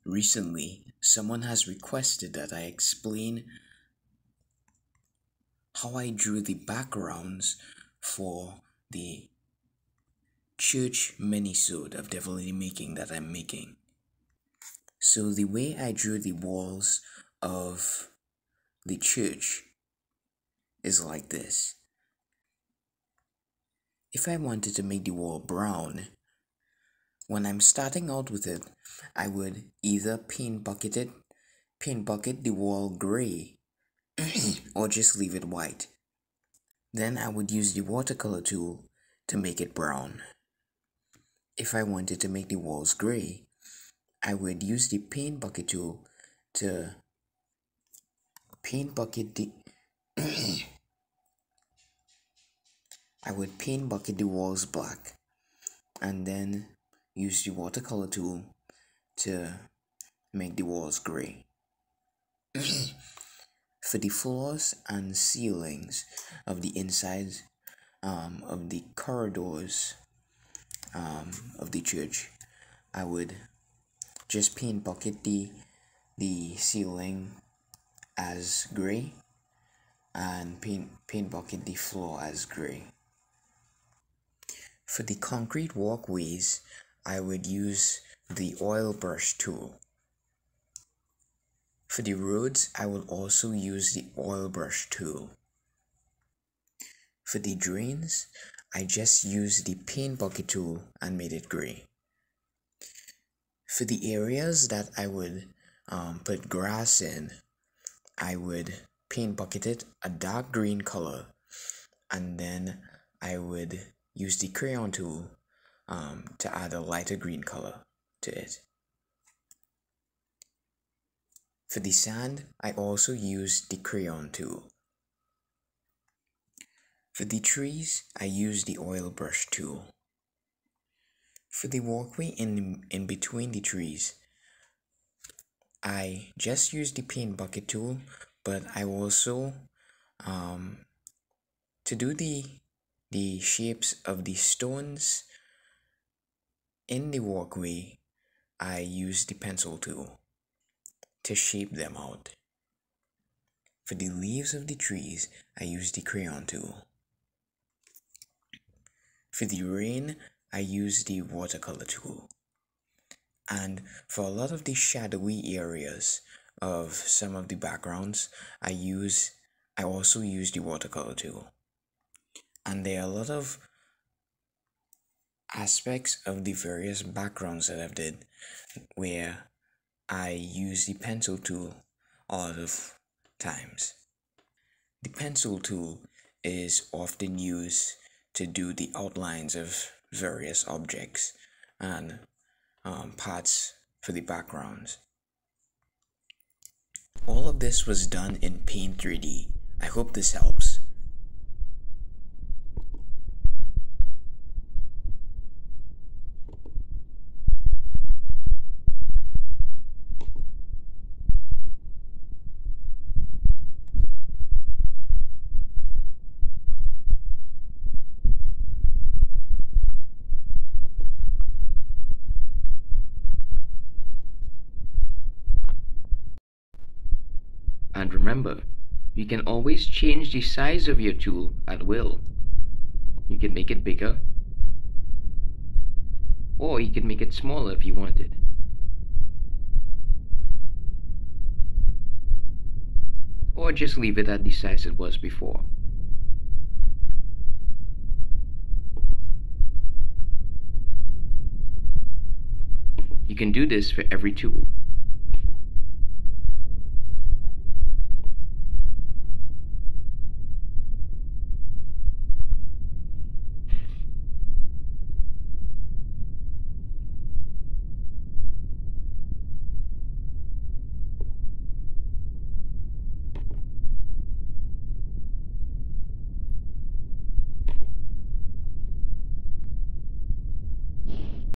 Recently, someone has requested that I explain how I drew the backgrounds for the church minisode of definitely making that I'm making. So the way I drew the walls of the church is like this. If I wanted to make the wall brown, when I'm starting out with it, I would either paint bucket the wall gray, or just leave it white. Then I would use the watercolor tool to make it brown. If I wanted to make the walls gray, I would use the paint bucket tool to paint bucket the I would paint bucket the walls black, and then use the watercolor tool to make the walls gray. For the floors and ceilings of the inside of the corridors of the church, I would just paint bucket the ceiling as gray and paint bucket the floor as gray. For the concrete walkways, I would use the oil brush tool. For the roads, I will also use the oil brush tool. For the drains, I just used the paint bucket tool and made it gray. For the areas that I would put grass in, I would paint bucket it a dark green color, and then I would use the crayon tool to add a lighter green color to it. For the sand, I also used the crayon tool. For the trees, I used the oil brush tool. For the walkway in between the trees, I just used the paint bucket tool, but I also, to do the shapes of the stones in the walkway, I used the pencil tool to shape them out. For the leaves of the trees, I used the crayon tool. For the rain, I used the watercolor tool. And for a lot of the shadowy areas of some of the backgrounds, I also use the watercolor tool. And there are a lot of aspects of the various backgrounds that I've did where I use the pencil tool a lot of times. The pencil tool is often used to do the outlines of various objects and parts for the backgrounds. All of this was done in Paint 3D. I hope this helps. And remember, you can always change the size of your tool at will. You can make it bigger, or you can make it smaller if you wanted. Or just leave it at the size it was before. You can do this for every tool.